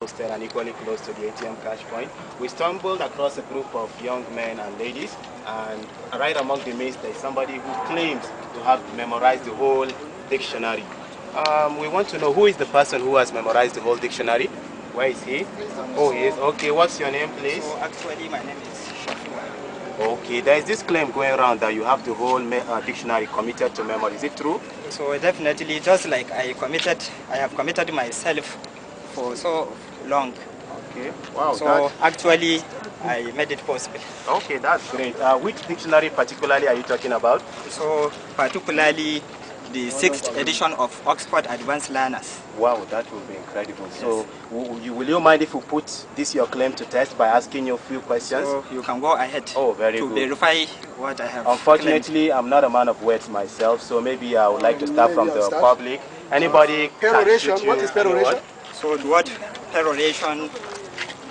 posted and equally close to the ATM cash point, we stumbled across a group of young men and ladies, and right among the midst there's somebody who claims to have memorized the whole dictionary. We want to know who is the person who has memorized the whole dictionary. Where is he? Oh, he is. Okay, what's your name, please? So actually my name is Shafiwa. Okay, there is this claim going around that you have the whole dictionary committed to memory. Is it true? So definitely, just like I have committed myself for so long. Okay, wow. So actually, I made it possible. Okay, that's great. Which dictionary particularly are you talking about? So particularly the 6th edition of Oxford Advanced Learners. Wow, that would be incredible. Yes. So will you mind if we put this your claim to test by asking you a few questions? So you can go ahead to verify what I have Unfortunately, claimed. I'm not a man of words myself, so maybe I would like to start from the public. Anybody peroration, what is peroration? So the word peroration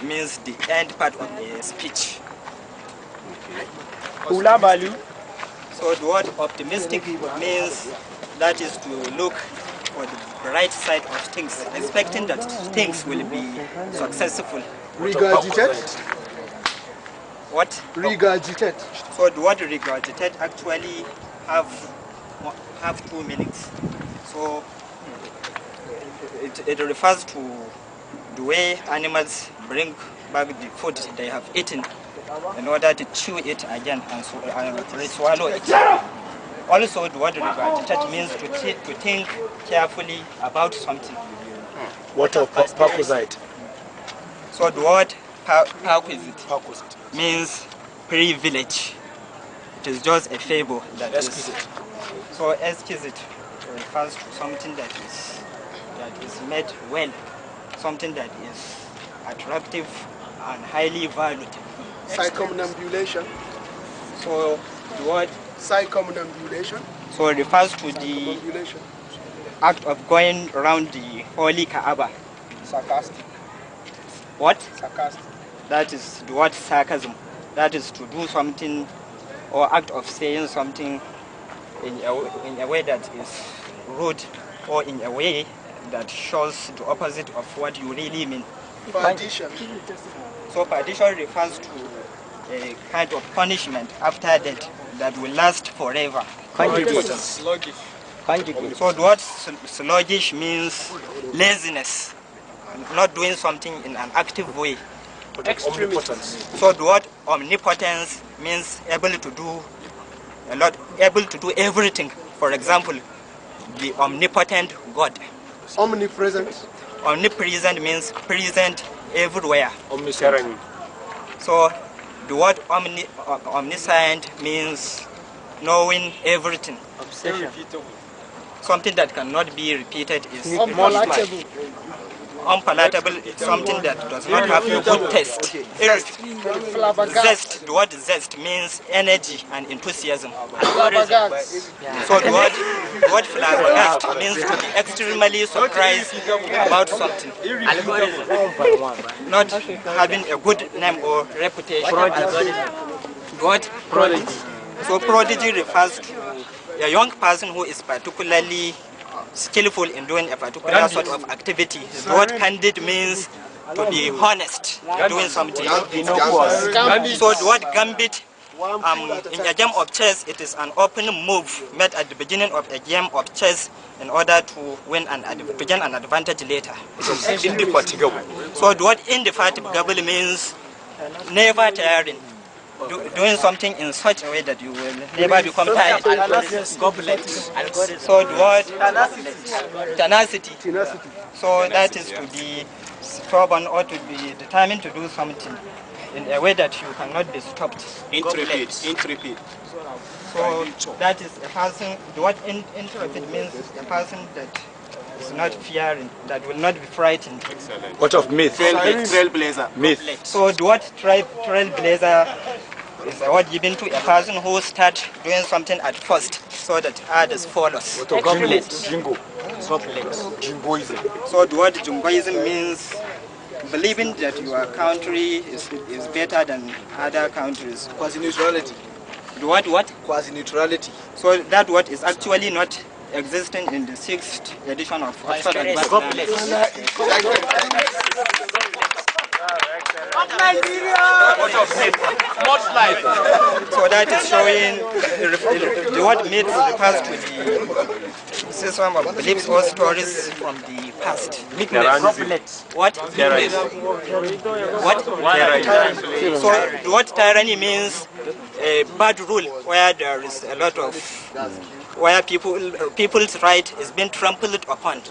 means the end part of a speech. Okay. So the word optimistic means that is to look for the bright side of things, expecting that things will be successful. Regurgitate? What? Regurgitate. So the word regurgitate actually have two meanings. So it refers to the way animals bring back the food they have eaten in order to chew it again and swallow it. Also, the word regurgitate means to think carefully about something. What of perquisite? So the word perquisite means privilege. It is just a favor that exquisite. So exquisite refers to something that is made well, something that is attractive and highly valued. Circumambulation. So the word circumambulation. So it refers to the act of going around the holy Kaaba. Sarcastic. What? Sarcastic. That is the word sarcasm. That is to do something or act of saying something in a way that is rude or in a way that shows the opposite of what you really mean. Perdition. So perdition refers to a kind of punishment after death that will last forever. Sluggish. So the word sluggish means laziness, not doing something in an active way. Omnipotence. So the word omnipotence means able to do a lot, able to do everything. For example, the omnipotent God. Omnipresent. Omnipresent means present everywhere. Omniscient. So the word omniscient means knowing everything. Something that cannot be repeated is Unpalatable. unpalatable. It's something that does not have a good taste. Zest. The word zest means energy and enthusiasm. So the word flabbergast means to be extremely surprised about something, not having a good name or reputation. What? Prodigy. So prodigy refers to a young person who is particularly skillful in doing a particular sort of activity. The word candid means to be honest doing something. So the word gambit, in a game of chess, it is an open move made at the beginning of a game of chess in order to gain an advantage later. Indefatigable. So the word indefatigable means never tiring. Doing something in such a way that you will never become tired. So the word tenacity. So that is to be stubborn or to be determined to do something in a way that you cannot be stopped. Intrepid. So that is a person. The word intrepid means a person that is not fearing, that will not be frightened. Excellent. What of myth? Trailblazer. Myth. So the word trailblazer is a word given to a person who starts doing something at first so that others follows. Jingo. Jingoism. So the word jingoism means believing that your country is better than other countries. Quasi-neutrality. The word what? Quasi-neutrality. So that word is actually not existing in the 6th edition of Oxford Advanced Learning. So that is showing the word myth refers to the system of beliefs or stories from the past. What? What? So the word tyranny means a bad rule where there is a lot of where people's right is being trampled upon.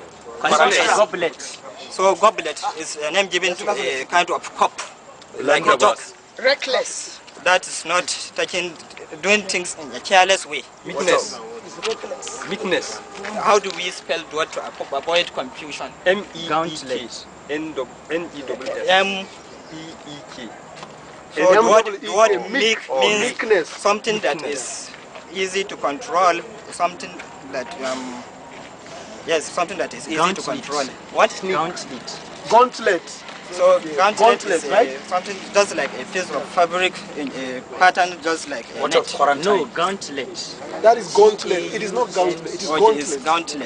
So goblet is a name given to a kind of cup, like a jug. Reckless. That is not doing things in a careless way. Witness. How do we spell the word to avoid confusion? M-E-E-K. N-E-W-S. M-E-E-K. So the word meek means meekness. something that is easy to control, something that yes, something that is easy to control. What? Gauntlet. So gauntlet is right? something just like a piece of fabric in a pattern, just like a What net. of quarantine? No, gauntlet. That is gauntlet. It is not gauntlet. It is Or it gauntlet. is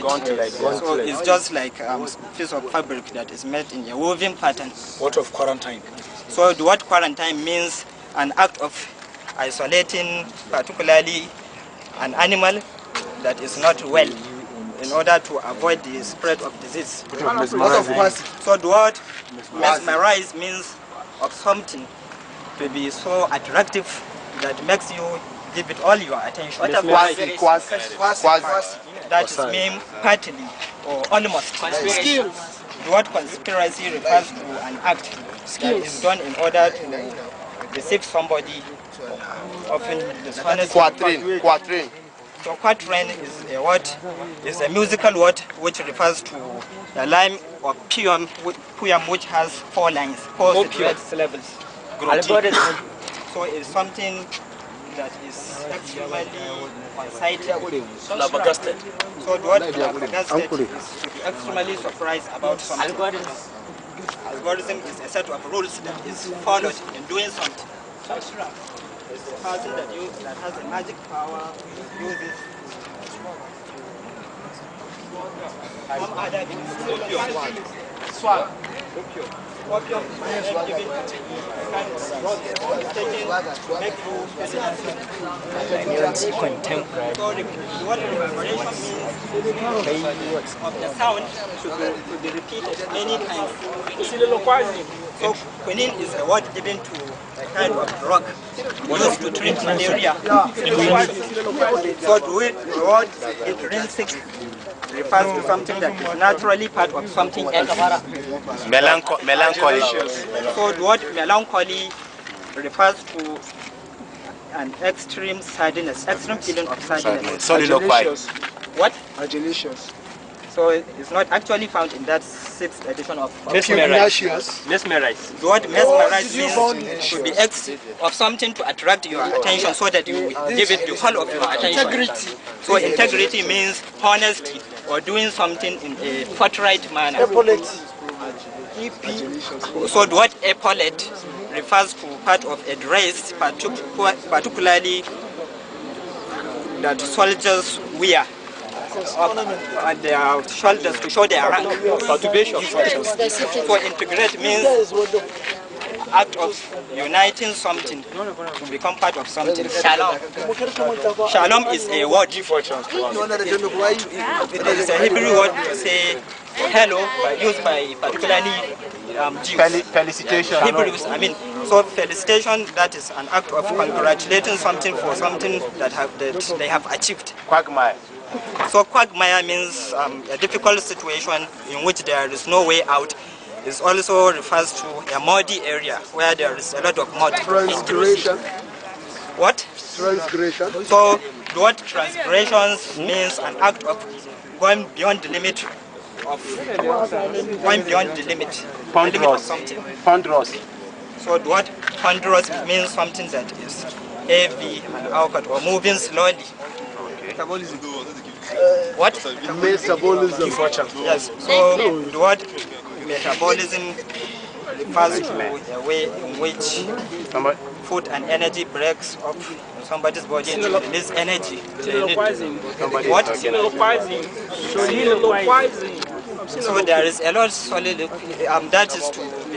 gauntlet. So it's just like a piece of fabric that is made in a woven pattern. What of quarantine? So the word quarantine means an act of isolating, particularly an animal that is not well, in order to avoid the spread of disease. So the word mesmerize means of something to be so attractive that makes you give it all your attention. That is mean partly or almost. The word conspiracy refers to an act that is done in order to deceive somebody, often dishonest. Quatrain. So quatrain is a word, is a musical word which refers to a line or poem which has 4 lines, 4 separate syllables. So it's something that is extremely concited. So the word flabbergasted is to be extremely surprised about something. Algorithm is a set of rules that is followed in doing something. It's a person that has a magic power, uses some other swag. Opium is given kind of drug taken to make you Contemporary. so the word reverberation means of the sound should be repeated many times. So quinine is a word given to a kind of drug used to treat malaria. So the word intrinsic refers to something that is naturally part of something else. Melancholy. So the word melancholy refers to an extreme sadness, extreme feeling of sadness. Soliloquy. What? Agelicious. So it's not actually found in that 6th edition of Mesmerize. The word mesmerize means to be of something to attract your attention so that you give it the whole of your attention. Integrity. So integrity means honesty or doing something in a forthright manner. Epaulette. So the word epaulette refers to part of a dress, particularly that soldiers wear at their shoulders to show their rank. So integrate means act of uniting something to become part of something. Shalom. Shalom is a word. It is a Hebrew word to say hello, used by particularly Jews. Felicitation. Hebrews, so felicitation, that is an act of congratulating something for something that they have achieved. Quagmire. So quagmire means a difficult situation in which there is no way out. It also refers to a muddy area where there is a lot of mud. Transgression. What? Transgression. So the word transgressions means an act of going beyond the limit of something. Ponderous. So the word ponderous means something that is heavy and awkward or moving slowly. Metabolism. What? Metabolism. Yes. So the word metabolism refers to a way in which food and energy breaks up somebody's body and release energy. What? So there is a lot of that is to